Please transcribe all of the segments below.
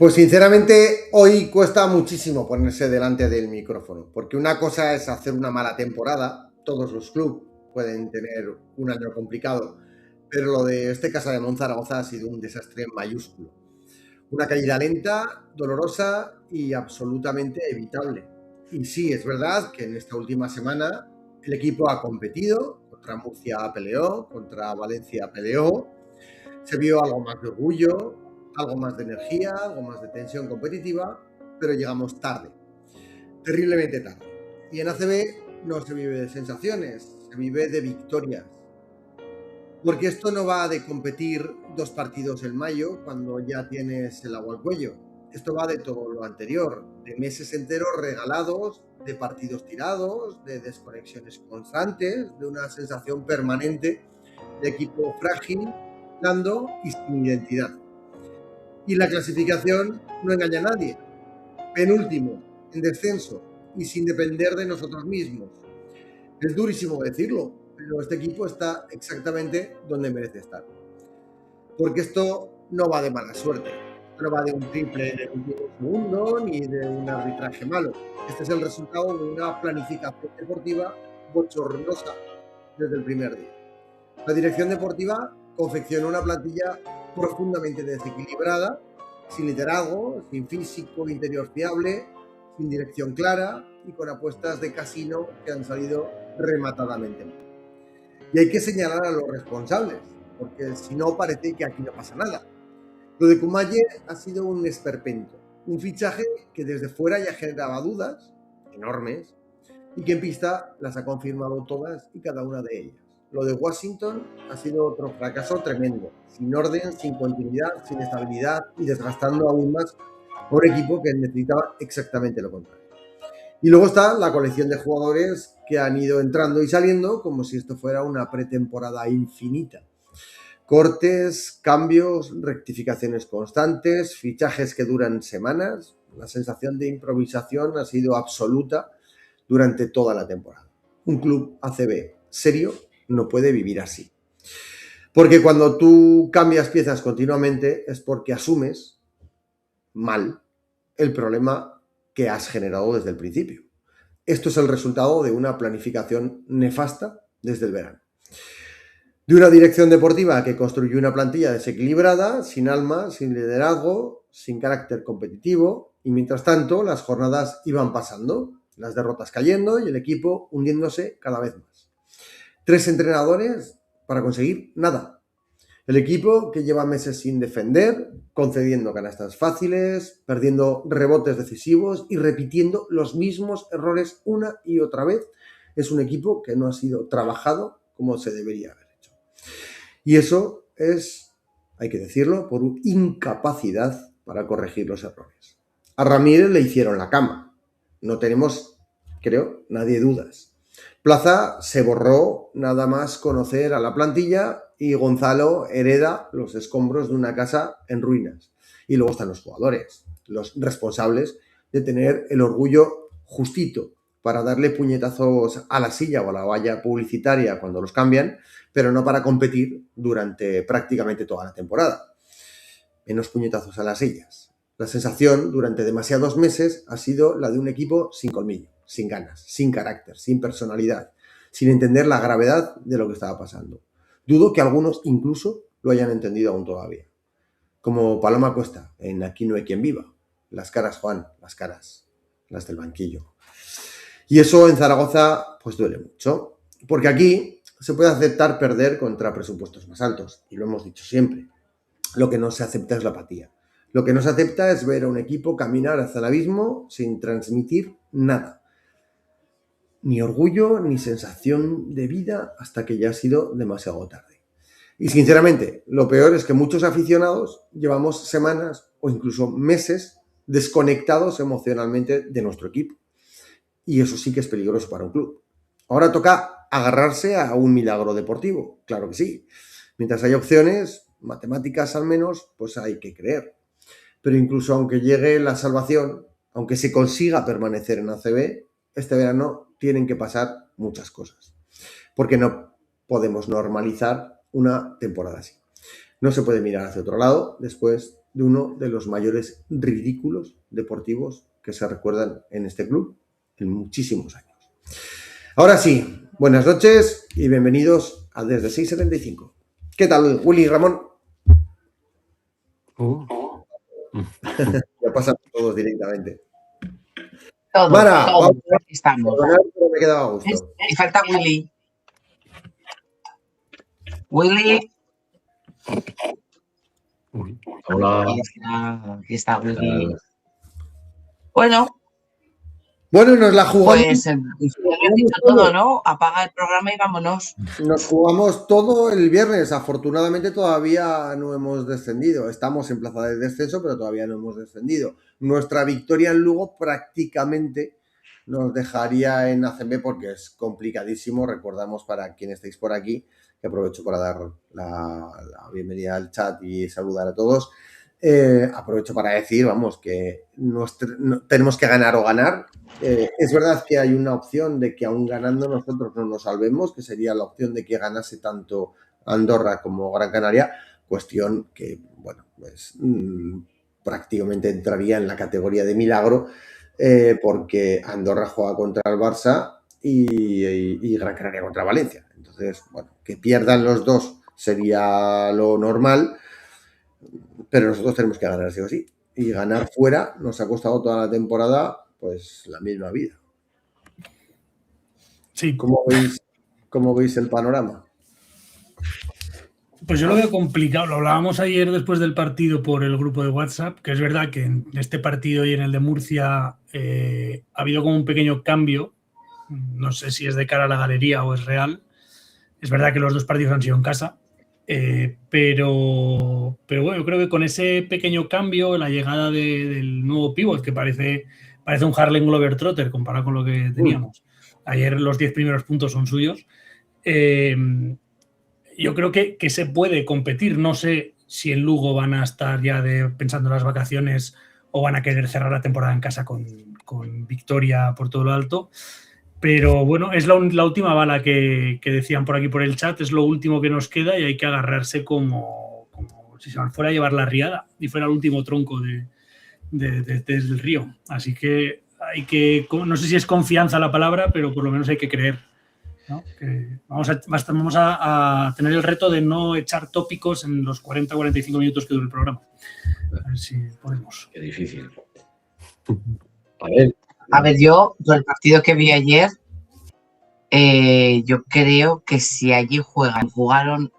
Pues sinceramente hoy cuesta muchísimo ponerse delante del micrófono, porque una cosa es hacer una mala temporada, todos los clubes pueden tener un año complicado, pero lo de este Casa de Monzaragoza ha sido un desastre mayúsculo. Una caída lenta, dolorosa y absolutamente evitable. Y sí, es verdad que en esta última semana el equipo ha competido, contra Murcia peleó, contra Valencia peleó, se vio algo más de orgullo, algo más de energía, algo más de tensión competitiva, pero llegamos tarde, terriblemente tarde. Y en ACB no se vive de sensaciones, se vive de victorias. Porque esto no va de competir 2 partidos en mayo cuando ya tienes el agua al cuello. Esto va de todo lo anterior, de meses enteros regalados, de partidos tirados, de desconexiones constantes, de una sensación permanente de equipo frágil, blando y sin identidad. Y la clasificación no engaña a nadie. Penúltimo, en descenso y sin depender de nosotros mismos. Es durísimo decirlo, pero este equipo está exactamente donde merece estar. Porque esto no va de mala suerte, no va de un triple en el último segundo ni de un arbitraje malo. Este es el resultado de una planificación deportiva bochornosa desde el primer día. La dirección deportiva confeccionó una plantilla profundamente desequilibrada, sin liderazgo, sin físico interior fiable, sin dirección clara y con apuestas de casino que han salido rematadamente mal. Y hay que señalar a los responsables, porque si no parece que aquí no pasa nada. Lo de Kumaye ha sido un esperpento, un fichaje que desde fuera ya generaba dudas enormes y que en pista las ha confirmado todas y cada una de ellas. Lo de Washington ha sido otro fracaso tremendo, sin orden, sin continuidad, sin estabilidad y desgastando aún más a un equipo que necesitaba exactamente lo contrario. Y luego está la colección de jugadores que han ido entrando y saliendo como si esto fuera una pretemporada infinita. Cortes, cambios, rectificaciones constantes, fichajes que duran semanas. La sensación de improvisación ha sido absoluta durante toda la temporada. Un club ACB serio no puede vivir así. Porque cuando tú cambias piezas continuamente es porque asumes mal el problema que has generado desde el principio. Esto es el resultado de una planificación nefasta desde el verano. De una dirección deportiva que construyó una plantilla desequilibrada, sin alma, sin liderazgo, sin carácter competitivo, y mientras tanto las jornadas iban pasando, las derrotas cayendo y el equipo hundiéndose cada vez más. 3 entrenadores para conseguir nada. El equipo que lleva meses sin defender, concediendo canastas fáciles, perdiendo rebotes decisivos y repitiendo los mismos errores una y otra vez, es un equipo que no ha sido trabajado como se debería haber hecho. Y eso es, hay que decirlo, por incapacidad para corregir los errores. A Ramírez le hicieron la cama. No tenemos, creo, nadie dudas. Plaza se borró nada más conocer a la plantilla y Gonzalo hereda los escombros de una casa en ruinas. Y luego están los jugadores, los responsables de tener el orgullo justito para darle puñetazos a la silla o a la valla publicitaria cuando los cambian, pero no para competir durante prácticamente toda la temporada. Menos puñetazos a las sillas. La sensación durante demasiados meses ha sido la de un equipo sin colmillo, sin ganas, sin carácter, sin personalidad, sin entender la gravedad de lo que estaba pasando. Dudo que algunos incluso lo hayan entendido aún todavía. Como Paloma Cuesta, en Aquí no hay quien viva. Las caras, Juan, las caras, las del banquillo. Y eso en Zaragoza pues duele mucho, porque aquí se puede aceptar perder contra presupuestos más altos, y lo hemos dicho siempre. Lo que no se acepta es la apatía. Lo que no se acepta es ver a un equipo caminar hacia el abismo sin transmitir nada. Ni orgullo, ni sensación de vida hasta que ya ha sido demasiado tarde. Y sinceramente, lo peor es que muchos aficionados llevamos semanas o incluso meses desconectados emocionalmente de nuestro equipo. Y eso sí que es peligroso para un club. Ahora toca agarrarse a un milagro deportivo, claro que sí. Mientras hay opciones, matemáticas al menos, pues hay que creer. Pero incluso aunque llegue la salvación, aunque se consiga permanecer en ACB, este verano tienen que pasar muchas cosas. Porque no podemos normalizar una temporada así. No se puede mirar hacia otro lado después de uno de los mayores ridículos deportivos que se recuerdan en este club en muchísimos años. Ahora sí, buenas noches y bienvenidos a Desde 675. ¿Qué tal, Willy, Ramón? Ya pasamos todos directamente. Todo, Mara, todo, vamos a aquí estamos. perdonar, pero me quedaba a gusto. Y falta Willy. Willy. Hola. Aquí está Willy. Bueno, nos la jugamos. Pues ya lo has dicho todo, ¿no? Apaga el programa y vámonos. Nos jugamos todo el viernes. Afortunadamente todavía no hemos descendido. Estamos en plaza de descenso, pero todavía no hemos descendido. Nuestra victoria en Lugo prácticamente nos dejaría en ACB porque es complicadísimo. Recordamos para quienes estáis por aquí, que aprovecho para dar la bienvenida al chat y saludar a todos. Aprovecho para decir, vamos, que tenemos que ganar o ganar. Es verdad que hay una opción de que aún ganando nosotros no nos salvemos, que sería la opción de que ganase tanto Andorra como Gran Canaria, cuestión que, bueno, pues prácticamente entraría en la categoría de milagro, porque Andorra juega contra el Barça y Gran Canaria contra Valencia. Entonces, bueno, que pierdan los dos sería lo normal, pero nosotros tenemos que ganar sí o sí. Y ganar fuera nos ha costado toda la temporada pues la misma vida. Sí. ¿Cómo veis el panorama? Pues yo lo veo complicado. Lo hablábamos ayer después del partido por el grupo de WhatsApp, que es verdad que en este partido y en el de Murcia ha habido como un pequeño cambio. No sé si es de cara a la galería o es real. Es verdad que los dos partidos han sido en casa, pero bueno, yo creo que con ese pequeño cambio, la llegada del nuevo pívot, que parece un Harlem Globetrotter comparado con lo que teníamos. Ayer los 10 primeros puntos son suyos. Yo creo que se puede competir. No sé si en Lugo van a estar ya pensando en las vacaciones o van a querer cerrar la temporada en casa con victoria por todo lo alto. Pero bueno, es la última bala que decían por aquí por el chat, es lo último que nos queda y hay que agarrarse como si se fuera a llevar la riada y fuera el último tronco del río. Así que hay que, no sé si es confianza la palabra, pero por lo menos hay que creer, ¿no? Que vamos a tener el reto de no echar tópicos en los 40-45 minutos que dura el programa. A ver si podemos. Qué difícil. A ver, yo el partido que vi ayer, yo creo que si allí jugaron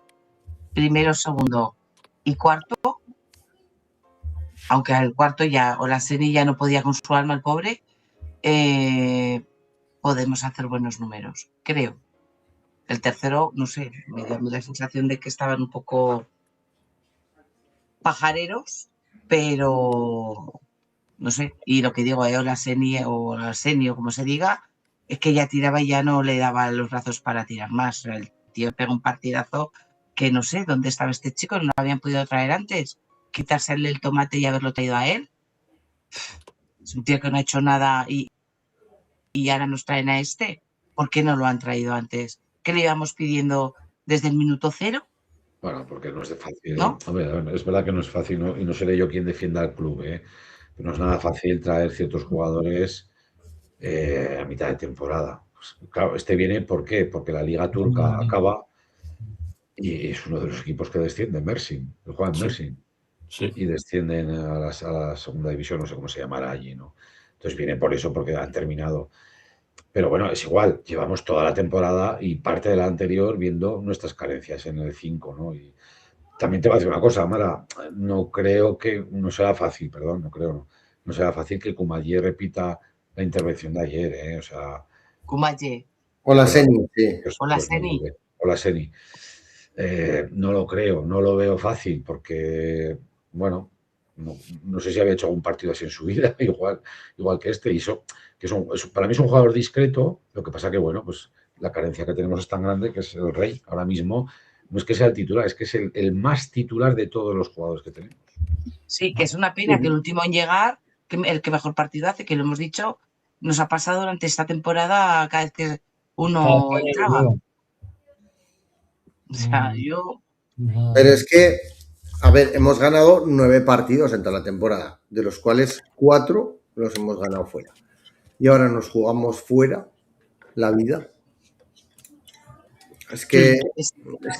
primero, segundo y cuarto, aunque al cuarto ya Olaseni ya no podía con su alma, el pobre, podemos hacer buenos números, creo. El tercero, no sé, me dio la sensación de que estaban un poco pajareros, pero no sé, y lo que digo, Olaseni o como se diga, es que ya tiraba y ya no le daba los brazos para tirar más. El tío pega un partidazo que no sé dónde estaba este chico, no lo habían podido traer antes, quitársele el tomate y haberlo traído a él. Es un tío que no ha hecho nada y ahora nos traen a este. ¿Por qué no lo han traído antes? ¿Qué le íbamos pidiendo desde el minuto cero? Bueno, porque no es de fácil. ¿No? A ver, es verdad que no es fácil, ¿no? Y no seré yo quien defienda al club, ¿eh? Pero no es nada fácil traer ciertos jugadores a mitad de temporada. Pues, claro, este viene, ¿por qué? Porque la Liga Turca acaba y es uno de los equipos que desciende, Mersin, el Juan Mersin. Sí. Y descienden a la segunda división, no sé cómo se llamará allí, ¿no? Entonces viene por eso, porque han terminado. Pero bueno, es igual, llevamos toda la temporada y parte de la anterior viendo nuestras carencias en el 5, ¿no? Y también te voy a decir una cosa, Mara, no creo que, no será fácil, perdón, no será fácil que Cumayer repita la intervención de ayer, ¿eh? O sea... Cumayer. Olaseni, sí. Olaseni. No lo creo, no lo veo fácil, porque, bueno, no sé si había hecho algún partido así en su vida, igual que este, y eso, que para mí es un jugador discreto, lo que pasa que, bueno, pues la carencia que tenemos es tan grande que es el rey. Ahora mismo no es que sea el titular, es que es el más titular de todos los jugadores que tenemos. Sí, que es una pena que el último en llegar, el que mejor partido hace, que lo hemos dicho, nos ha pasado durante esta temporada cada vez que uno entraba. O sea, yo... Pero es que A ver, hemos ganado 9 partidos en toda la temporada, de los cuales 4 los hemos ganado fuera. Y ahora nos jugamos fuera la vida. Es que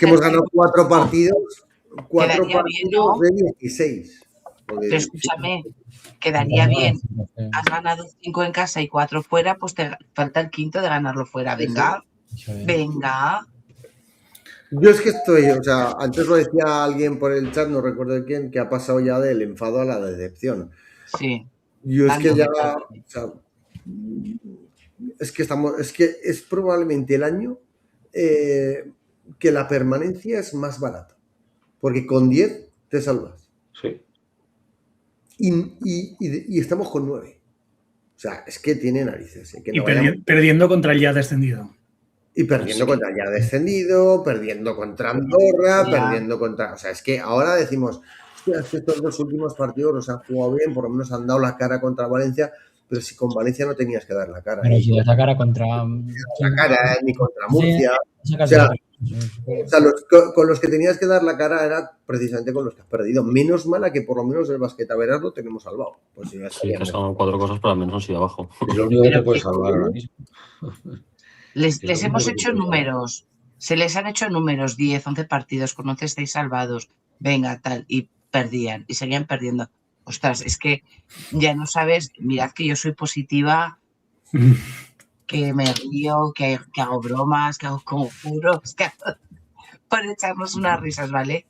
hemos ganado 4 partidos, 4 Quedaría bien, ¿no? partidos de 16. Pero escúchame, quedaría bien. Has ganado 5 en casa y 4 fuera, pues te falta el quinto de ganarlo fuera. Venga, venga. Yo es que estoy, o sea, antes lo decía alguien por el chat, no recuerdo de quién, que ha pasado ya del enfado a la decepción. Sí. Yo es que ya, o sea, es que es probablemente el año que la permanencia es más barata, porque con 10 te salvas. Sí. Y estamos con 9. O sea, es que tiene narices. Que y perdiendo contra el ya descendido. Y perdiendo contra el ya descendido, perdiendo contra Andorra, perdiendo contra... O sea, es que ahora decimos, hostia, es que estos 2 últimos partidos los han jugado bien, por lo menos han dado la cara contra Valencia, pero si con Valencia no tenías que dar la cara. Pero si das la cara contra... La cara, ni contra Murcia. O sea, con los que tenías que dar la cara era precisamente con los que has perdido. Menos mala que por lo menos el Basquetaveras lo tenemos salvado. Pues sí, que son 4 cosas, pero al menos han sido abajo. Es lo único que te puede salvar ahora mismo. Les hemos hecho números. Se les han hecho números, 10, 11 partidos, con 11 estáis salvados. Venga, tal. Y perdían. Y seguían perdiendo. Ostras, es que ya no sabes. Mirad que yo soy positiva, que me río, que hago bromas, que hago conjuros, por echarnos unas risas, ¿vale?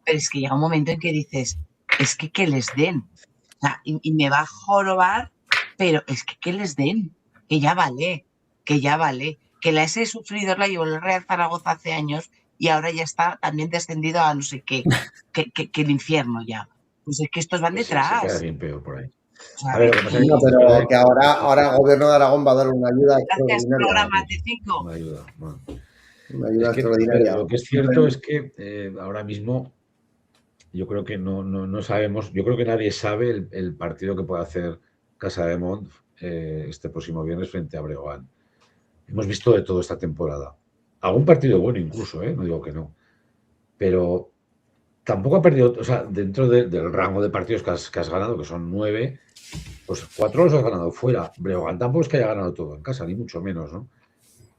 Pero es que llega un momento en que dices, es que les den. O sea, y me va a jorobar, pero es que les den. Que ya vale. Que la ese sufridor la llevó el Real Zaragoza hace años y ahora ya está también descendido a no sé qué, que el infierno ya. Pues es que estos van detrás. Se queda bien peor por ahí. O sea, A ver, pero que ahora el gobierno de Aragón va a dar una ayuda extraordinaria. Programa de 5. Una ayuda. Bueno. Una ayuda extraordinaria. Lo que es cierto es que ahora mismo yo creo que no sabemos, yo creo que nadie sabe el partido que puede hacer Casademont este próximo viernes frente a Breogán. Hemos visto de todo esta temporada. Algún partido bueno incluso, no digo que no. Pero tampoco ha perdido, o sea, dentro del rango de partidos que has ganado, que son 9, pues 4 los has ganado fuera. Breogán tampoco es que haya ganado todo en casa, ni mucho menos, ¿no?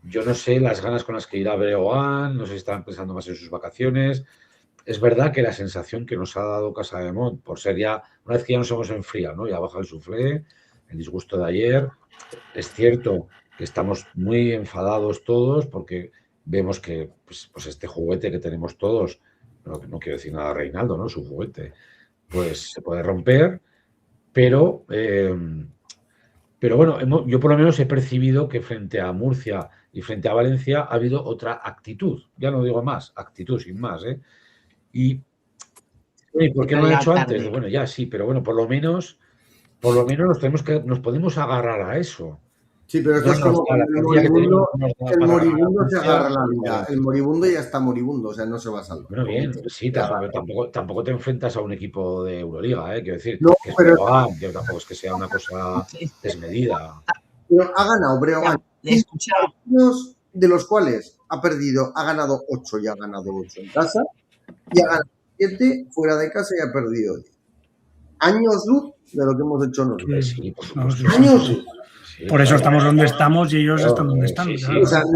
Yo no sé las ganas con las que irá Breogán, no sé si están pensando más en sus vacaciones. Es verdad que la sensación que nos ha dado Casademont, por ser ya, una vez que ya nos hemos enfriado, ¿no? Ya baja el suflé, el disgusto de ayer. Es cierto que estamos muy enfadados todos porque vemos que pues este juguete que tenemos todos, no quiero decir nada a Reinaldo, ¿no? Su juguete, pues se puede romper, pero bueno, yo por lo menos he percibido que frente a Murcia y frente a Valencia ha habido otra actitud, ya no digo más, actitud sin más, ¿Y por qué no lo he hecho antes? Bueno, ya sí, pero bueno, por lo menos nos podemos agarrar a eso. Sí, pero esto es como el moribundo se agarra a la vida. El moribundo ya está moribundo, o sea, no se va a salvar. Bueno, bien, sí, tampoco te enfrentas a un equipo de Euroliga, quiero decir, no, que pero que tampoco es que sea una cosa desmedida. Pero ha ganado Breogán 5 partidos, de los cuales ha ganado 8 y ha ganado 8 en casa, y ha ganado 7 fuera de casa y ha perdido 10. Años luz de lo que hemos hecho nosotros. Sí, por supuesto. Años luz. Por eso estamos donde estamos y ellos están donde están. Sí, sí. O sea, nos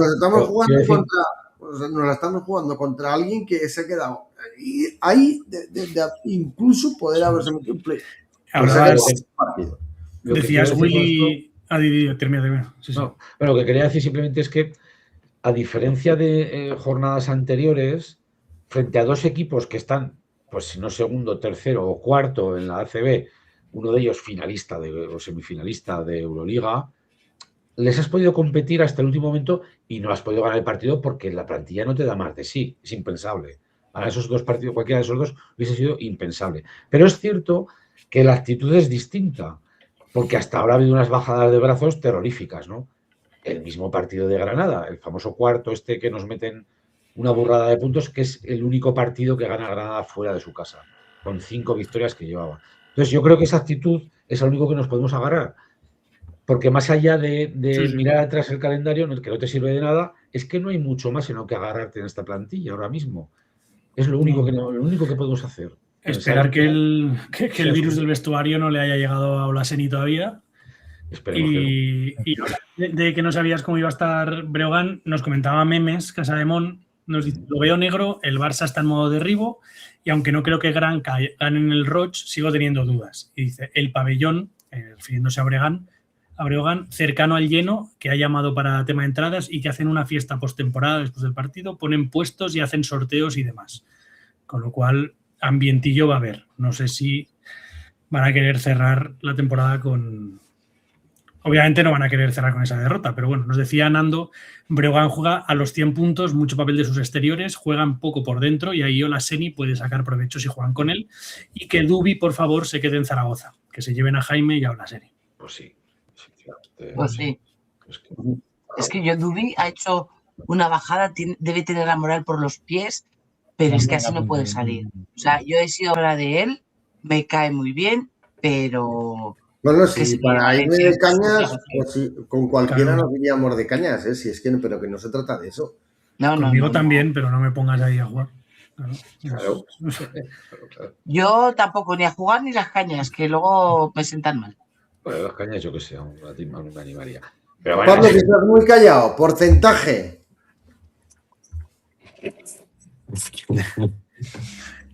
la estamos jugando contra alguien que se ha quedado. Y ahí, incluso poder haberse metido en play. Decías, Willy. Termina. Sí, no, bueno, lo que quería decir simplemente es que, a diferencia de jornadas anteriores, frente a 2 equipos que están, pues si no segundo, tercero o cuarto en la ACB, uno de ellos finalista o semifinalista de Euroliga, les has podido competir hasta el último momento y no has podido ganar el partido porque la plantilla no te da más de sí. Es impensable. Para esos 2 partidos, cualquiera de esos 2 hubiese sido impensable. Pero es cierto que la actitud es distinta, porque hasta ahora ha habido unas bajadas de brazos terroríficas, ¿no? El mismo partido de Granada, el famoso cuarto que nos meten una burrada de puntos, que es el único partido que gana Granada fuera de su casa, con 5 victorias que llevaba. Entonces yo creo que esa actitud es lo único que nos podemos agarrar, porque más allá de mirar atrás el calendario, que no te sirve de nada, es que no hay mucho más en lo que agarrarte en esta plantilla ahora mismo. Es lo único que podemos hacer. Esperar que el virus del vestuario no le haya llegado a Olaseni todavía. Esperemos que no. Y de que no sabías cómo iba a estar Breogán, nos comentaba Memes, Casademón, nos dice, lo veo negro, el Barça está en modo derribo y aunque no creo que Granca gane en el Roig, sigo teniendo dudas. Y dice, el pabellón, refiriéndose a Breogán, cercano al lleno, que ha llamado para tema de entradas y que hacen una fiesta postemporada después del partido, ponen puestos y hacen sorteos y demás. Con lo cual, ambientillo va a haber. No sé si van a querer cerrar la temporada con... Obviamente no van a querer cerrar con esa derrota, pero bueno, nos decía Nando, Breogán juega a los 100 puntos, mucho papel de sus exteriores, juegan poco por dentro y ahí Olaseni puede sacar provecho si juegan con él y que Dubi, por favor, se quede en Zaragoza, que se lleven a Jaime y a Olaseni. Pues sí. Pues sí. Es que yo, Dubi ha hecho una bajada, debe tener la moral por los pies, pero es que así no puede salir. O sea, yo he sido hablar de él, me cae muy bien, pero... Bueno, si para irme de cañas, pues sí, con cualquiera nos iríamos de cañas, si es que pero que no se trata de eso. Conmigo también, pero no me pongas ahí a jugar. Claro. Yo tampoco ni a jugar ni las cañas, que luego me sientan mal. Bueno, las cañas yo que sé, a ti me animaría. Pero bueno, Pablo, que estás muy callado. Porcentaje.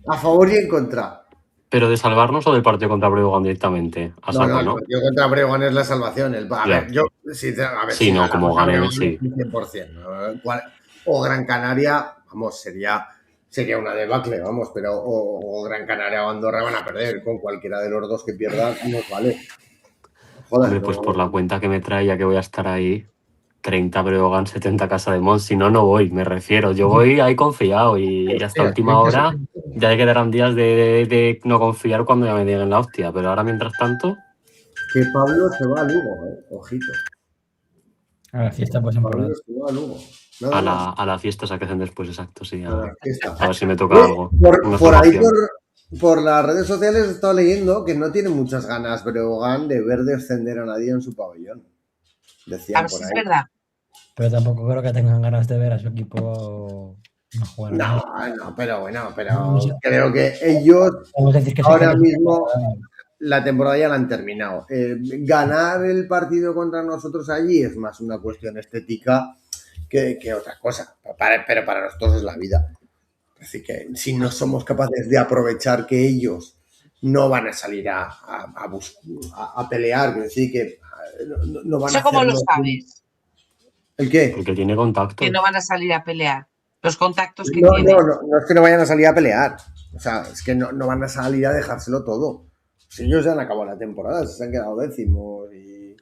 A favor y en contra. ¿Pero de salvarnos o del partido contra Breogán directamente? A saco, ¿no? El partido contra Breogán es la salvación. A ver, yo, sinceramente, sí, no, como ganen, sí. 100%. O Gran Canaria, vamos, sería una debacle, vamos, pero o Gran Canaria o Andorra van a perder. Con cualquiera de los dos que pierdan, nos vale. Joder, hombre, pues por la cuenta que me trae, ya que voy a estar ahí, 30 Breogán, 70 Casademón, si no, no voy, me refiero. Yo voy ahí confiado y hasta última hora ya quedarán días de no confiar cuando ya me digan la hostia, pero ahora mientras tanto... Que Pablo se va a Lugo, ojito. A la fiesta, pues en Pablo se va a Lugo. A la fiesta se hacen después, exacto, sí. A ver si me toca algo. Por ahí, por las redes sociales he estado leyendo que no tiene muchas ganas Breogán de ver descender a nadie en su pabellón. Decían por ahí. Es verdad. Pero tampoco creo que tengan ganas de ver a su equipo no jugar. No, pero bueno, creo que ellos ahora mismo la temporada ya la han terminado. Ganar el partido contra nosotros allí es más una cuestión estética que otra cosa. Pero para nosotros es la vida. Así que si no somos capaces de aprovechar que ellos no van a salir a pelear, quiero decir que no van a... ¿Cómo lo sabes? ¿El qué? Porque tiene contactos. Que no van a salir a pelear. Los contactos que tienen. No es que no vayan a salir a pelear. O sea, es que no van a salir a dejárselo todo. Si ellos ya han acabado la temporada, se han quedado décimos y...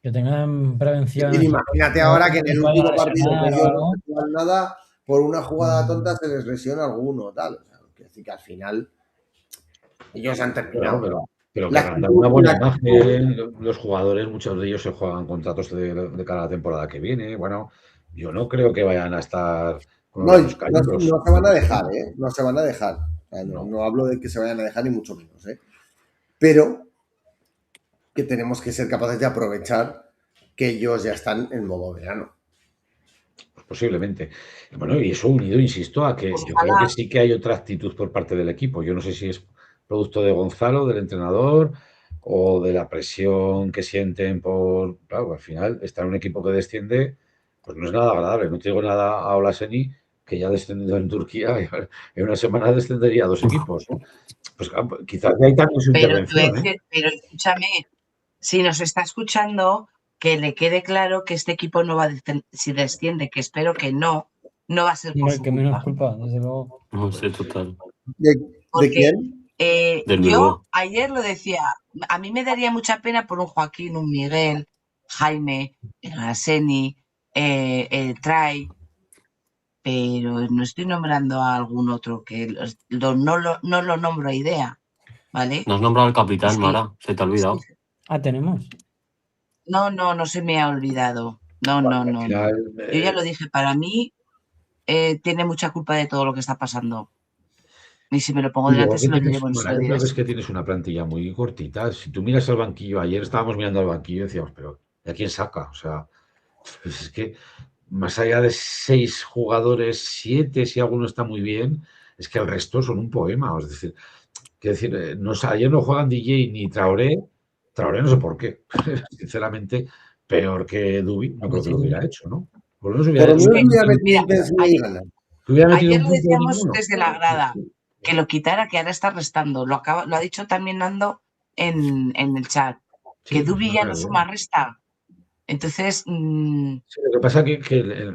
Que tengan prevención. Y imagínate ahora que en el último partido que ellos no juegan nada, por una jugada tonta se les lesiona alguno, tal. O sea, quiero decir que al final ellos han terminado. Pero que dan una buena imagen, los jugadores, muchos de ellos se juegan contratos de cara a la temporada que viene. Bueno, yo no creo que vayan a estar con los caños. No se van a dejar, no se van a dejar. O sea, no hablo de que se vayan a dejar ni mucho menos, pero que tenemos que ser capaces de aprovechar que ellos ya están en modo verano. Pues posiblemente. Bueno, y eso unido, insisto, a que yo creo que sí que hay otra actitud por parte del equipo. Yo no sé si es producto de Gonzalo, del entrenador, o de la presión que sienten por... Claro, al final, estar en un equipo que desciende, pues no es nada agradable. No te digo nada a Olaseni, que ya ha descendido en Turquía, y en una semana descendería a 2 equipos, ¿no? Pues quizás hay también su intervención. Pero escúchame, si nos está escuchando, que le quede claro que este equipo no va a descender, si desciende, que espero que no va a ser por su que menos culpa, desde luego. No sé, total. ¿De quién? Yo ayer lo decía, a mí me daría mucha pena por un Joaquín, un Miguel, Jaime, el Arseni, el Trai, pero no estoy nombrando a algún otro que no lo nombro a idea, ¿vale? No has nombrado al capitán, Mara, se te ha olvidado. ¿Tenemos? No se me ha olvidado. No. Yo ya lo dije, para mí tiene mucha culpa de todo lo que está pasando. Y si me lo pongo delante se lo diré. Yo creo que es que tienes una plantilla muy cortita. Si tú miras al banquillo, ayer estábamos mirando al banquillo y decíamos, pero ¿y a quién saca? O sea, pues es que más allá de 6 jugadores, 7, si alguno está muy bien, es que el resto son un poema. Es decir, Quiero decir, ayer no juegan DJ ni Traoré. Traoré no sé por qué. Sinceramente, peor que Dubi, no creo que lo hubiera hecho, ¿no? Por lo menos hubiera Por lo hecho. menos hubiera metido Mira, intensidad y ganas. Que hubiera metido ayer un lo punto de decíamos ninguno. desde la grada, que lo quitara, que ahora está restando. Lo ha dicho también Nando en el chat, que Sí, Dubi es ya una no realidad. suma resta. Entonces, Sí, lo que pasa que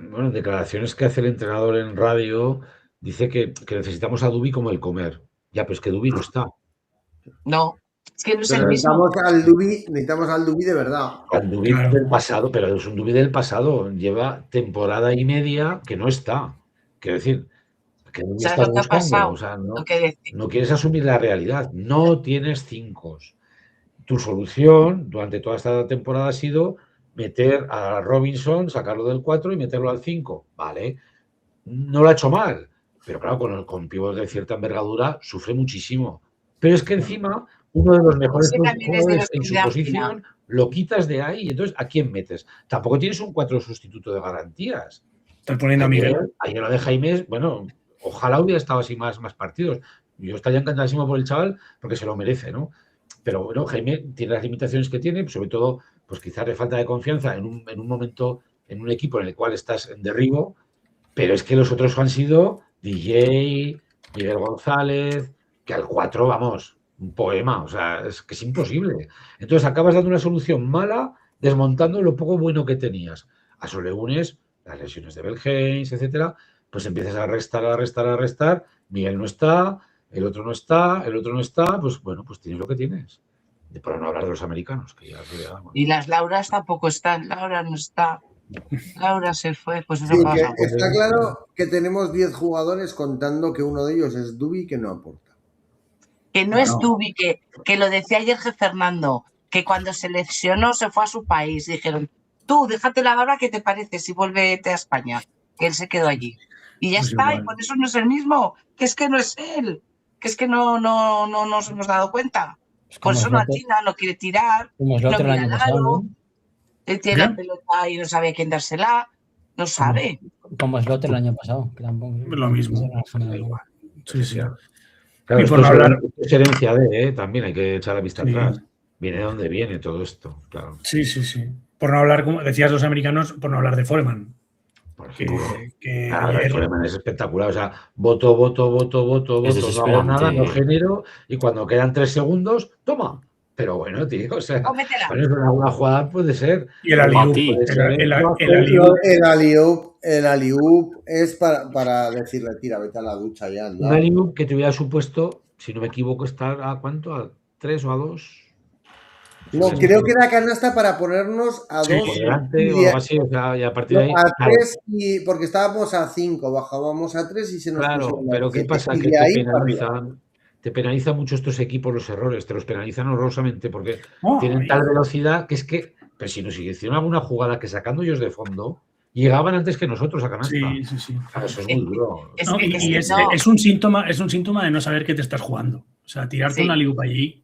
bueno, en declaraciones que hace el entrenador en radio, dice que necesitamos a Dubi como el comer. Ya, pero es que Dubi no está. no, es que no es Pero el mismo. necesitamos al Dubi de verdad. Al Dubi Claro. del pasado, pero es un Dubi del pasado. Lleva temporada y media que no está. Quiero decir, ¿qué Dubi ¿Sabes estás lo que ha buscando? pasado? O sea, Lo que decía. no quieres asumir la realidad. No tienes 5. Tu solución durante toda esta temporada ha sido meter a Robinson, sacarlo del 4 y meterlo al 5. Vale, no lo ha hecho mal, pero claro, con pívot de cierta envergadura sufre muchísimo. Pero es que encima uno de los mejores Ese también es de jugadores los en que su me da posición lo quitas de ahí. Entonces, ¿a quién metes? Tampoco tienes un 4 sustituto de garantías. Estás poniendo a Miguel. Ayer lo de Jaime, bueno, ojalá hubiera estado así más partidos. Yo estaría encantadísimo por el chaval porque se lo merece, ¿no? Pero bueno, Jaime tiene las limitaciones que tiene, sobre todo, pues quizás de falta de confianza en un momento, en un equipo en el cual estás en derribo, pero es que los otros han sido DJ, Miguel González, que al 4, vamos, un poema, o sea, es que es imposible. Entonces acabas dando una solución mala, desmontando lo poco bueno que tenías. A eso le unes las lesiones de Belgeins, etcétera, pues empiezas a restar, Miguel no está, el otro no está, el otro no está, pues bueno, pues tienes lo que tienes. Para no hablar de los americanos, que ya Y las Lauras tampoco están. Laura no está. Laura se fue, pues eso Sí, que pasa. está claro que tenemos 10 jugadores contando que uno de ellos es Dubi que no aporta. Que no es Dubi, que lo decía ayer Fernando, que cuando se lesionó se fue a su país. Dijeron, tú, déjate la barba, ¿qué te parece si vuélvete a España? Que él se quedó allí. Y ya Pues está, igual. y por eso no es el mismo, que es que no es él, que es que no nos hemos dado cuenta. Es Por como eso no Slaughter- atina, no quiere tirar, como no Slaughter el mira año al pasado, aro, ¿no? él tiene la pelota y no sabe a quién dársela, no sabe. Como Slaughter el año pasado, que tampoco. Lo mismo. da igual. Sí, sí. Claro, Y esto por no hablar- es herencia de, también hay que echar la vista Sí. atrás. Viene de donde viene todo esto, claro. Sí, sí, sí. Por no hablar, como decías los americanos, por no hablar de Foreman. Por Que, ejemplo. que Claro, ayer- el Foreman es espectacular. O sea, voto, Es no hago desesperante. nada, no genero, y cuando quedan 3 segundos, toma. Pero bueno, tío, o sea, Cómetela. bueno, una jugada puede ser. y el alley-oop, ti. Puede ser, el no hacer- alley-oop, El alley-oop es para decirle, tira, vete a la ducha ya. anda. un alley-oop que te hubiera supuesto, si no me equivoco, estar a ¿cuánto? ¿A 3 o a 2? No, Sí, creo sí. que era canasta para ponernos a Sí, 2 Por delante y o algo así, o sea, y a partir de ahí. a Claro, 3 y porque estábamos a 5, bajábamos a 3 y se nos claro, pusieron a pero ¿qué 7. pasa? Y Que de ahí para arriba. te penalizan mucho estos equipos los errores, te los penalizan horrorosamente porque Oh, tienen y- tal velocidad que es que, pero si nos hicieron alguna jugada que sacando ellos de fondo, llegaban antes que nosotros a canasta. sí, sí, sí. Claro, eso es muy duro. Es No, que- y es que es, no. es un síntoma de no saber qué te estás jugando. O sea, tirarte Sí. una alley-oop allí,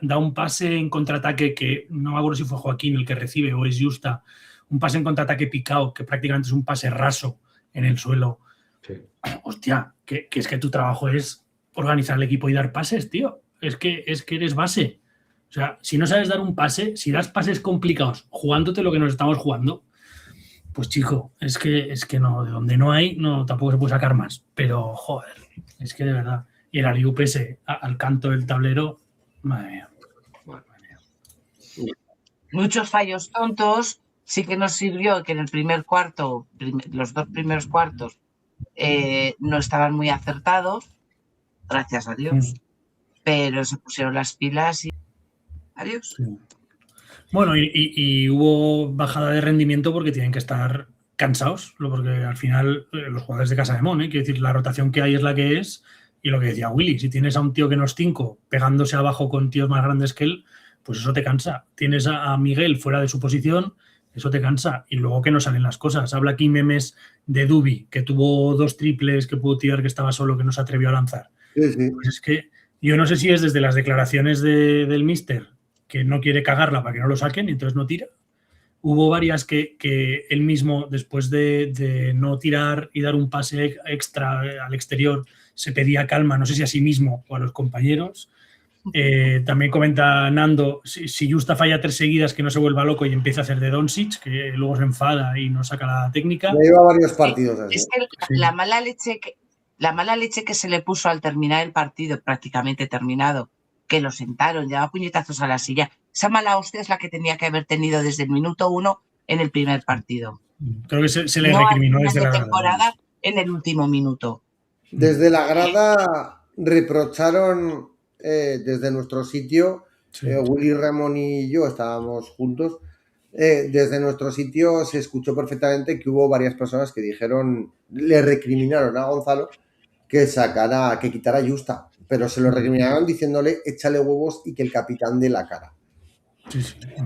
da un pase en contraataque que no me acuerdo si fue Joaquín el que recibe o es Justa, un pase en contraataque picado que prácticamente es un pase raso en el suelo. Sí. Hostia, que es que tu trabajo es organizar el equipo y dar pases, tío. Es que eres base. O sea, si no sabes dar un pase, si das pases complicados jugándote lo que nos estamos jugando, pues chico, es que no, de donde no hay, no, tampoco se puede sacar más. Pero, joder, es que de verdad. Y el alley-oop ese al canto del tablero, madre mía. Muchos fallos tontos, sí que nos sirvió que en el primer cuarto, los 2 primeros cuartos, no estaban muy acertados, gracias a Dios, pero se pusieron las pilas y adiós. Sí. Bueno, y hubo bajada de rendimiento porque tienen que estar cansados, porque al final los jugadores de Casa de Mon, quiero decir, la rotación que hay es la que es, y lo que decía Willy, si tienes a un tío que no es 5 pegándose abajo con tíos más grandes que él, pues eso te cansa. Tienes a Miguel fuera de su posición, eso te cansa. Y luego que no salen las cosas. Habla aquí memes de Dubi, que tuvo 2 triples que pudo tirar, que estaba solo, que no se atrevió a lanzar. Sí, sí. Pues es que yo no sé si es desde las declaraciones del míster, que no quiere cagarla para que no lo saquen y entonces no tira, hubo varias que él mismo, después de no tirar y dar un pase extra al exterior, se pedía calma, no sé si a sí mismo o a los compañeros. También comenta Nando, si Justa falla 3 seguidas, que no se vuelva loco y empieza a hacer de Doncic, que luego se enfada y no saca la técnica. Me lleva varios partidos así. Es que la mala leche que se le puso al terminar el partido, prácticamente terminado, que lo sentaron, llevaba puñetazos a la silla. Esa mala hostia es la que tenía que haber tenido desde el minuto 1 en el primer partido. Creo que se le no recriminó desde la temporada en el último minuto. Desde la grada reprocharon, desde nuestro sitio, Willy, Ramón y yo estábamos juntos, desde nuestro sitio se escuchó perfectamente que hubo varias personas que dijeron, le recriminaron a Gonzalo que quitara a Justa, pero se lo recriminaron diciéndole échale huevos y que el capitán dé la cara.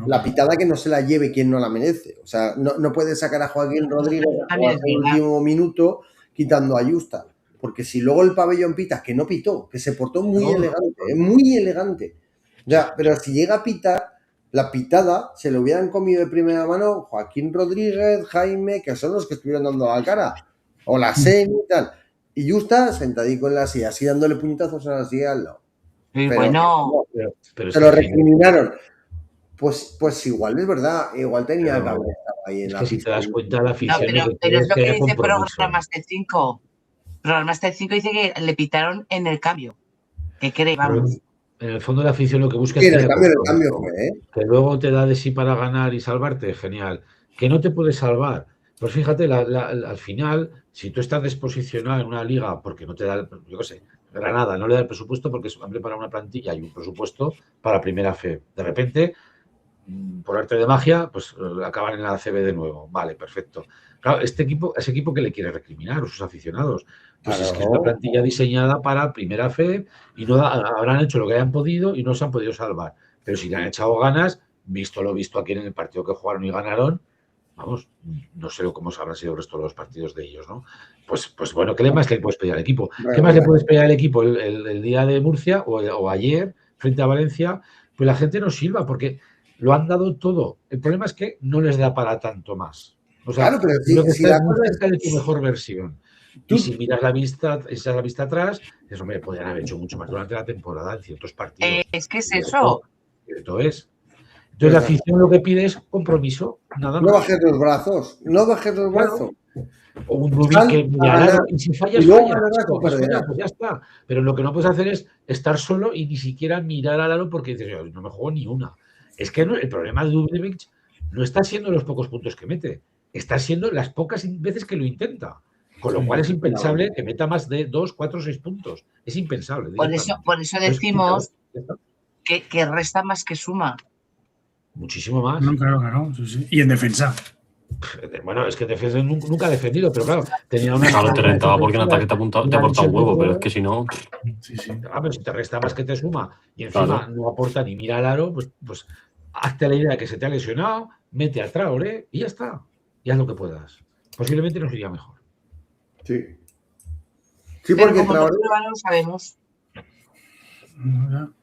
La pitada que no se la lleve quien no la merece. O sea, no puede sacar a Joaquín Rodríguez a jugar el último minuto quitando a Justa. Porque si luego el pabellón pita, que no pitó, que se portó muy elegante. Ya, pero si llega a pitar, la pitada se lo hubieran comido de primera mano Joaquín Rodríguez, Jaime, que son los que estuvieron dando la cara. O la Seni y tal. Y Justa sentadico en la silla, así dándole puñetazos a la silla al lado. Pero bueno, se lo recriminaron. Pues igual es verdad, igual tenía que haber estado ahí en la si te das cuenta, la afición. Pero es lo que dice Programas de 5. Programas de 5 dice que le pitaron en el cambio. ¿Qué cree? Vamos. En el fondo, la afición lo que busca es el cambio, que luego te da de sí para ganar y salvarte, genial. Que no te puedes salvar. Pues fíjate, al final, si tú estás desposicionado en una liga porque no te da, yo qué sé, Granada no le da el presupuesto porque han preparado una plantilla y un presupuesto para primera fe. De repente, por arte de magia, pues acaban en la ACB de nuevo. Vale, perfecto. Claro, ese equipo que le quiere recriminar a sus aficionados. Pues es que es una plantilla diseñada para primera fe y no habrán hecho lo que hayan podido y no se han podido salvar. Pero si le han echado ganas, visto lo visto aquí en el partido que jugaron y ganaron, vamos, no sé cómo habrán sido el resto de los partidos de ellos, ¿no? Pues bueno, ¿qué más le puedes pedir al equipo? ¿Qué más le puedes pedir al equipo el día de Murcia o ayer frente a Valencia? Pues la gente no silba porque lo han dado todo. El problema es que no les da para tanto más. O sea, claro, pero si la cosa está de tu mejor versión. Y si miras la vista atrás, eso me podrían haber hecho mucho más durante la temporada en ciertos partidos. Es que es eso. Cierto es. Entonces la afición lo que pide es compromiso, nada más. No bajes los brazos, O un Rubí que y si fallas, pues ya está. Pero lo que no puedes hacer es estar solo y ni siquiera mirar al aro porque dices, no me juego ni una. Es que el problema de Dubnevich no está siendo los pocos puntos que mete, está siendo las pocas veces que lo intenta. Con lo cual es impensable que meta más de 2, 4, 6 puntos. Es impensable. Por eso decimos que resta más que suma. Muchísimo más. No, claro. Sí. Y en defensa. Bueno, es que en defensa nunca ha defendido, pero claro, tenía una. Claro, te rentaba porque en ataque te aporta un huevo, pero es que si no. Sí. Pero si te resta más que te suma y encima no aporta ni mira al aro, pues hazte la idea de que se te ha lesionado, mete a Traoré y ya está. Y haz lo que puedas. Posiblemente nos iría mejor. Sí, porque Traoré no lo sabemos.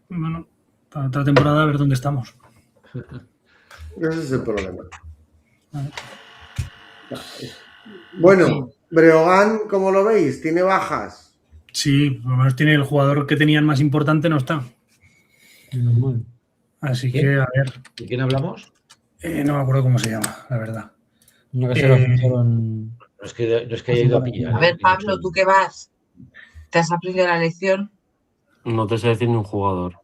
Bueno, para otra temporada a ver dónde estamos. Ese es el problema. Bueno, Breogán, ¿cómo lo veis? ¿Tiene bajas? Sí, por lo menos tiene el jugador que tenían más importante, no está. Así que, a ver. ¿De quién hablamos? No me acuerdo cómo se llama, la verdad. No que se lo ficharon. No es que haya ido a pillar. A ver, Pablo, ¿tú qué vas? ¿Te has aprendido la lección? No te sé decir ni un jugador.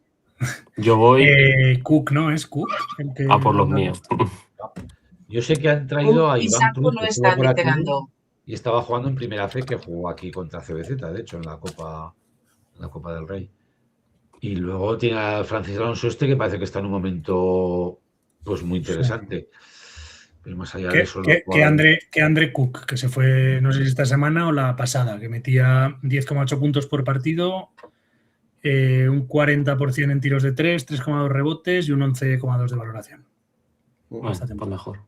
Yo voy. Cook, ¿no? ¿Es Cook? Por los míos. Yo sé que han traído a Iván Cruz, no están entrenando. Y estaba jugando en primera fe, que jugó aquí contra CBZ, de hecho, en la Copa del Rey. Y luego tiene a Francis Alonso que parece que está en un momento pues muy interesante. Pero más allá de eso... Que Andre Cook, que se fue, no sé si esta semana o la pasada, que metía 10,8 puntos por partido, un 40% en tiros de 3, 3,2 rebotes y un 11,2 de valoración. Esta temporada mejor.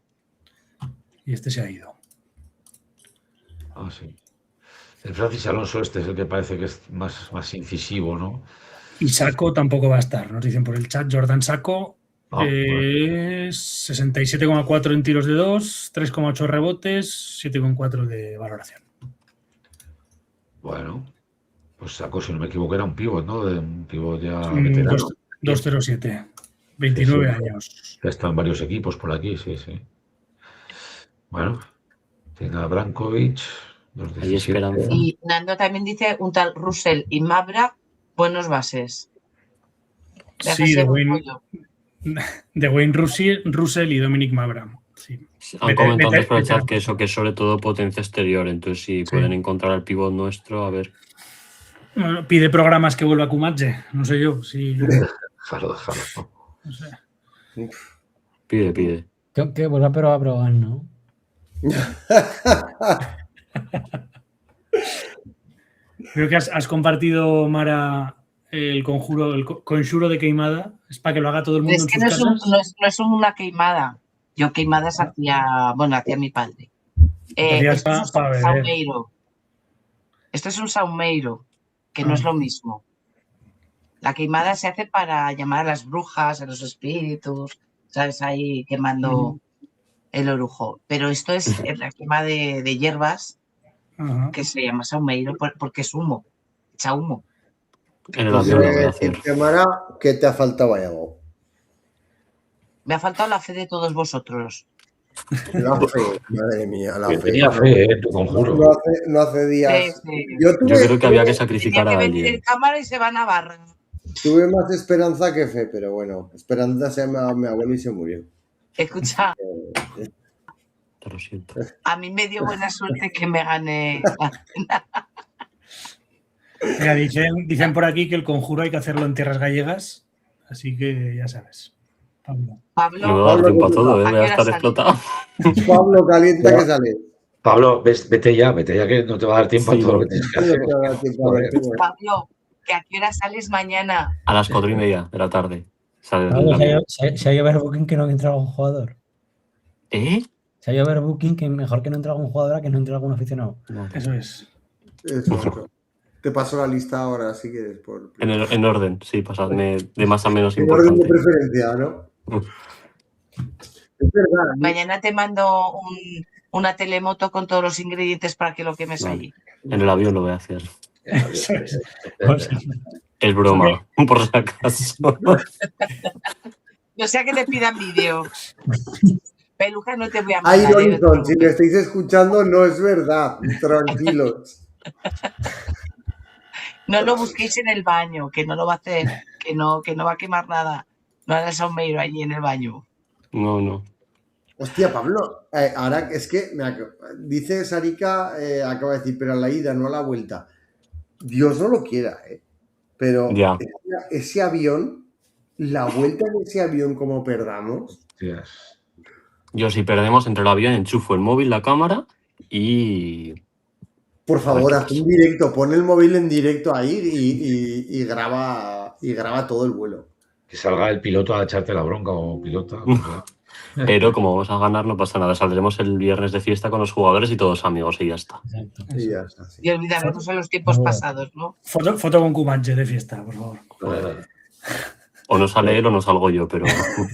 Y este se ha ido. Sí. El Francis Alonso es el que parece que es más incisivo, ¿no? Y Sacco tampoco va a estar. Nos dicen por el chat, Jordan Sacco Es 67,4 en tiros de 2, 3,8 rebotes, 7,4 de valoración. Bueno, pues sacó, si no me equivoco, era un pívot, ¿no? De un pívot ya veterano. 2,07, 29 Sí. años. Ya está en varios equipos por aquí, sí. Bueno, tiene a Brankovic, Hay esperanza. Y Nando también dice un tal Russell y Mabra, buenos bases. Sí, de Wayne Russell y Dominic Mabra. Sí. Han comentado antes por el chat que eso, que es sobre todo potencia exterior. Entonces, si pueden encontrar al pívot nuestro, a ver. Bueno, pide programas que vuelva a Kumatje. No sé yo. Sí. Déjalo. No sé. Pide. Que vuelva, pero a Brogan, ¿no? Creo que has compartido, Mara, el conjuro de queimada. Es para que lo haga todo el mundo. Es que no es una queimada. Yo queimadas hacía mi padre. Esto es un saumeiro. Esto es un saumeiro, que no es lo mismo. La queimada se hace para llamar a las brujas, a los espíritus, ¿sabes? Ahí quemando el orujo. Pero esto es la quema de hierbas, que se llama saumeiro porque es humo, echa humo. En el avión lo voy a hacer. Mara, ¿qué te ha faltado algo? Me ha faltado la fe de todos vosotros. La fe, madre mía, la fe. Tenía fe, tu conjuro. No hace días. Sí. Yo creo que había que sacrificar tenía que a venir alguien. en cámara y se va a Navarra. Tuve más esperanza que fe, pero bueno, esperanza se llama mi abuelo y se murió. Escucha, Te lo siento. a mí me dio buena suerte que me gané. Mira, dicen por aquí que el conjuro hay que hacerlo en tierras gallegas, así que ya sabes. Pablo, Me va a dar tiempo a todo, voy a estar sale? explotado. Pablo, calienta que sale. Pablo, vete ya que no te va a dar tiempo a todo lo que tienes que hacer. Pablo, ¿que a qué hora sales mañana? A las 4:30 de la tarde. Sale Pablo, el avión. se ha ido overbooking que no entra algún jugador. Se ha ido overbooking que mejor que no entre algún jugador a que no entre algún aficionado. No. Eso es. Eso. Te paso la lista ahora, si quieres. En orden, sí, pasadme de más a menos en importante. orden de preferencia, ¿no? Es verdad. Mañana te mando una telemoto con todos los ingredientes para que lo quemes allí. En el avión lo voy a hacer. Eso es. Es broma, por si acaso. No sea que te pidan vídeo. Peluca, no te voy a Ay, mandar. Lonson, si me estáis escuchando, no es verdad. Tranquilos. No lo busquéis en el baño, que no lo va a hacer, que no va a quemar nada. No hagas saumeiro allí en el baño. No. Hostia, Pablo, ahora es que dice Sarika, acaba de decir, pero a la ida, no a la vuelta. Dios no lo quiera, pero ya. Ese avión, la vuelta de ese avión como perdamos. Yes. Yo si perdemos entre el avión enchufo el móvil, la cámara y... Por favor, haz un directo, pon el móvil en directo ahí y graba todo el vuelo. Que salga el piloto a echarte la bronca o pilota. Pero como vamos a ganar no pasa nada. Saldremos el viernes de fiesta con los jugadores y todos amigos y ya está. Y ya está, sí. Y olvidarnos de los tiempos pasados, ¿no? Foto con Kumatje de fiesta, por favor. O no sale él o no salgo yo, pero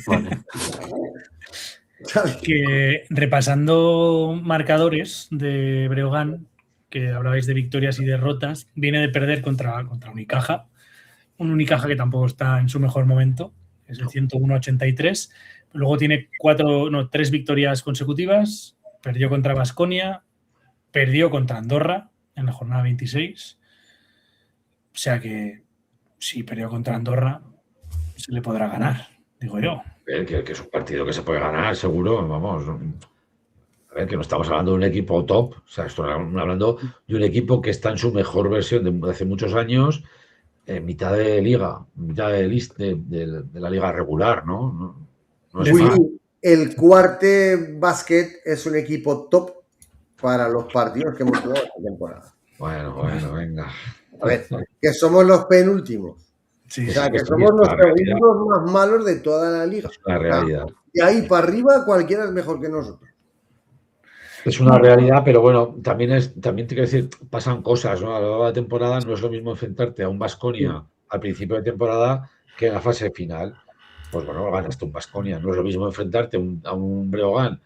vale. Que repasando marcadores de Breogán, que hablabais de victorias y derrotas, viene de perder contra Unicaja. Un Unicaja que tampoco está en su mejor momento, es el 101-83. Luego tiene 3 victorias consecutivas. Perdió contra Baskonia, perdió contra Andorra en la jornada 26. O sea que si perdió contra Andorra, se le podrá ganar, digo yo. Que es un partido que se puede ganar, seguro, vamos. A ver, que no estamos hablando de un equipo top, o sea, estamos hablando de un equipo que está en su mejor versión de hace muchos años, en mitad de liga, mitad de la liga regular, ¿no? No es mal. El Cuarte Basket es un equipo top para los partidos que hemos jugado esta temporada. Bueno, venga. A ver, que somos los penúltimos. Sí, o sea, que somos los segundos más malos de toda la liga. Es una realidad. Y ahí para arriba cualquiera es mejor que nosotros. Es una realidad, pero bueno, también te quiero decir, pasan cosas, ¿no? A lo largo de la temporada no es lo mismo enfrentarte a un Baskonia al principio de temporada que en la fase final. pues bueno, ganaste un Baskonia. No es lo mismo enfrentarte a un Breogán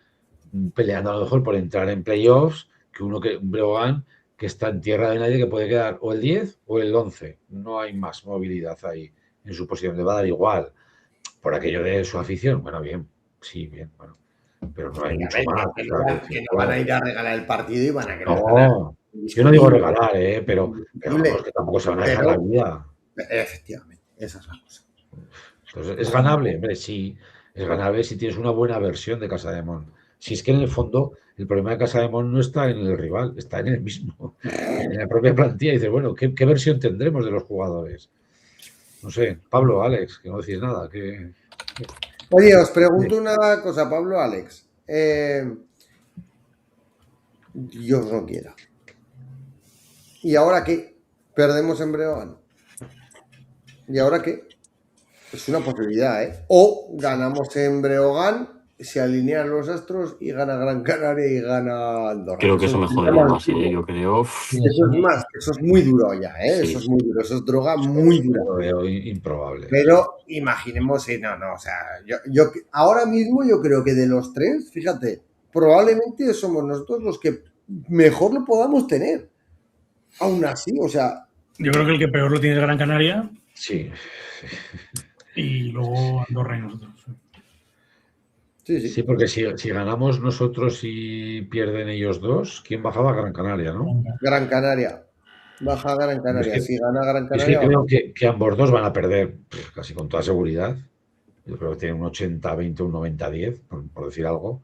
peleando a lo mejor por entrar en playoffs que un Breogán que está en tierra de nadie, que puede quedar o el 10 o el 11. No hay más movilidad ahí en su posición. Le va a dar igual por aquello de su afición. Bueno, bien, sí, bien, bueno. Pero no hay mucho más. Que no van a ir a regalar el partido y van a querer ganar. Yo no digo regalar, pero vamos, que tampoco se van a dejar la vida. Efectivamente, esa es la cosa. Entonces, ¿es ganable? Hombre, sí, es ganable si tienes una buena versión de Casademont. Si es que en el fondo el problema de Casademont no está en el rival, está en el mismo, en la propia plantilla. Y dices, bueno, ¿qué versión tendremos de los jugadores? No sé, Pablo, Alex, que no decís nada. Oye, os pregunto una cosa, Pablo, Alex. Dios no quiera. ¿Y ahora qué? ¿Perdemos en Breogán? ¿Y ahora qué? Es una posibilidad, ¿eh? O ganamos en Breogán, se alinean los astros y gana Gran Canaria y gana Andorra. Creo que eso me jodería más, yo creo. Eso es muy duro ya, ¿eh? Sí. Eso es muy duro, eso es droga muy dura. Lo veo improbable. Pero imaginemos, o sea, yo ahora mismo yo creo que de los tres, fíjate, probablemente somos nosotros los que mejor lo podamos tener. Aún así, o sea... Yo creo que el que peor lo tiene es Gran Canaria. Sí. Y luego Andorra y nosotros. Sí, porque si ganamos nosotros y pierden ellos dos, ¿quién bajaba? Gran Canaria, ¿no? Gran Canaria. Baja Gran Canaria. Si gana Gran Canaria... Es que creo que ambos dos van a perder casi con toda seguridad. Yo creo que tienen un 80-20, un 90-10, por decir algo.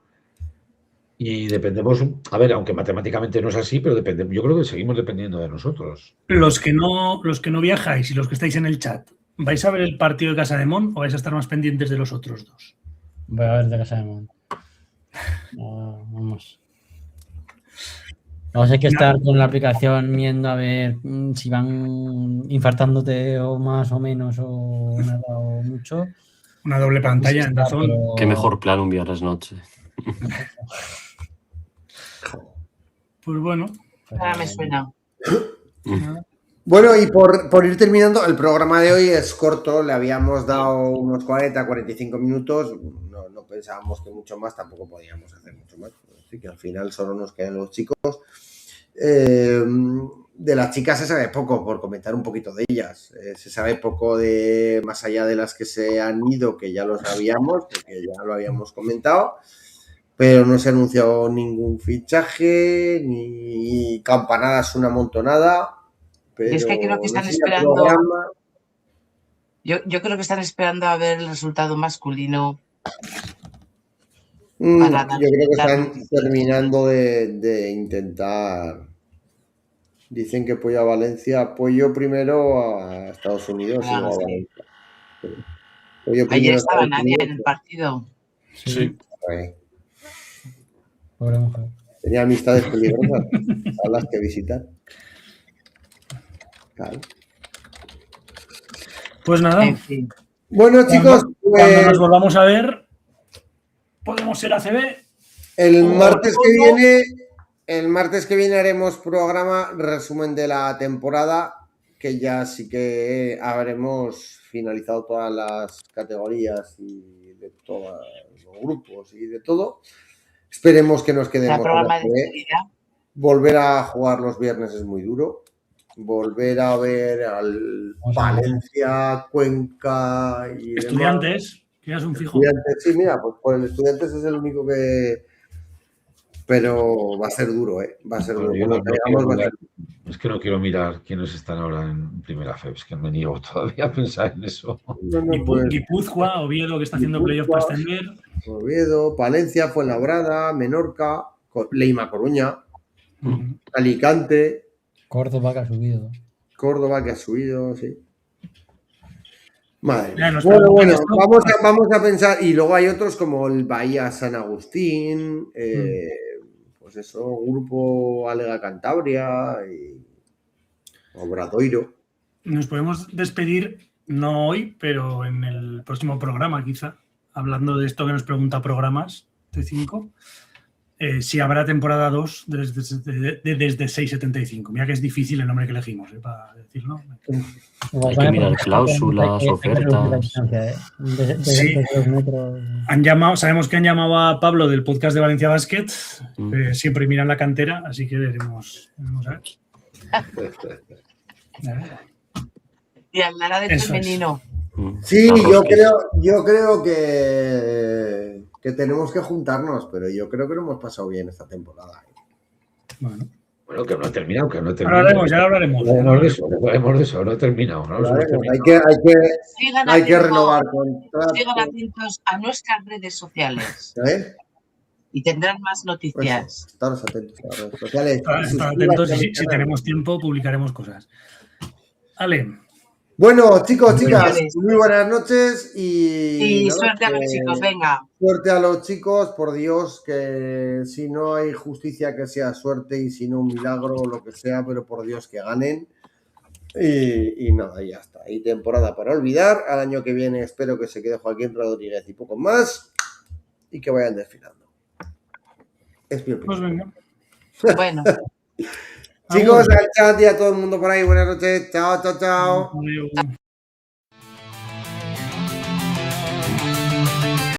Y dependemos, a ver, aunque matemáticamente no es así, pero yo creo que seguimos dependiendo de nosotros. Los que no viajáis y los que estáis en el chat, ¿vais a ver el partido de Casademont o vais a estar más pendientes de los otros dos? Voy a ver de Casademont. Vamos. Vamos a que estar con la aplicación viendo a ver si van infartándote o más o menos o nada o mucho. Una doble pantalla en razón. Pero... Qué mejor plan un viernes noche. Pues bueno. Ahora me suena. Bueno, y por ir terminando, el programa de hoy es corto, le habíamos dado unos 40-45 minutos, no pensábamos que mucho más, tampoco podíamos hacer mucho más, así que al final solo nos quedan los chicos. De las chicas se sabe poco, por comentar un poquito de ellas, se sabe poco de más allá de las que se han ido, que ya lo sabíamos, porque ya lo habíamos comentado, pero no se ha anunciado ningún fichaje, ni campanadas una montonada. Pero es que creo que están esperando. Yo creo que están esperando a ver el resultado masculino. Yo creo que están terminando de intentar. Dicen que apoya a Valencia. Apoyo primero a Estados Unidos. Ah, sí. Ayer estaba Nadia en el partido. Sí. Pobre mujer. Tenía amistades peligrosas a las que visitar. Claro. Pues nada. En fin. Bueno, chicos, cuando nos volvamos a ver, podemos ser ACB. El martes que viene haremos programa resumen de la temporada, que ya sí que habremos finalizado todas las categorías y de todos los grupos y de todo. Esperemos que nos quedemos. Volver a jugar los viernes es muy duro. Volver a ver al Valencia, Cuenca y Estudiantes, demás. Que ya es un fijo. Sí, mira, pues por el Estudiantes es el único que... Pero va a ser duro, ¿eh? Va a ser duro. Es que no quiero mirar quiénes están ahora en Primera FEB, es que me niego todavía a pensar en eso. Guipúzcoa, Oviedo, que está haciendo playoff para ascender. Oviedo, Palencia, Fuenlabrada, Menorca, Leima Coruña, Alicante... Córdoba que ha subido. Sí. Madre mía. Bueno, vamos a pensar. Y luego hay otros como el Bahía San Agustín, pues eso, Grupo Alega Cantabria y Obradoiro. Nos podemos despedir, no hoy, pero en el próximo programa quizá, hablando de esto que nos pregunta programas T5. si habrá temporada 2 desde 6.75. Mira que es difícil el nombre que elegimos, para decirlo. Hay que mirar cláusulas, ofertas. Sí. Sabemos que han llamado a Pablo del podcast de Valencia Basket. Siempre miran la cantera, así que veremos a ver. Y hablará del femenino. Sí, yo creo que tenemos que juntarnos, pero yo creo que lo hemos pasado bien esta temporada. Bueno, que no ha terminado, Ya lo hablaremos. Hablaremos de eso, no ha terminado. ¿No? Hay que renovar contratos. Sigan atentos a nuestras redes sociales. Y tendrán más noticias. Estaros atentos a las redes sociales. Estar atentos y si tenemos tiempo publicaremos cosas. Ale. Bueno, chicos, chicas, muy buenas noches y suerte a los chicos, venga. Suerte a los chicos, por Dios, que si no hay justicia que sea suerte y si no un milagro o lo que sea, pero por Dios que ganen. Y nada, ya está. Y temporada para olvidar. Al año que viene espero que se quede Joaquín Rodríguez y poco más y que vayan desfilando. Es mi opinión. Pues venga. Bueno. Chicos, al chat y a todo el mundo por ahí, buenas noches. Chao, chao, chao. Adiós.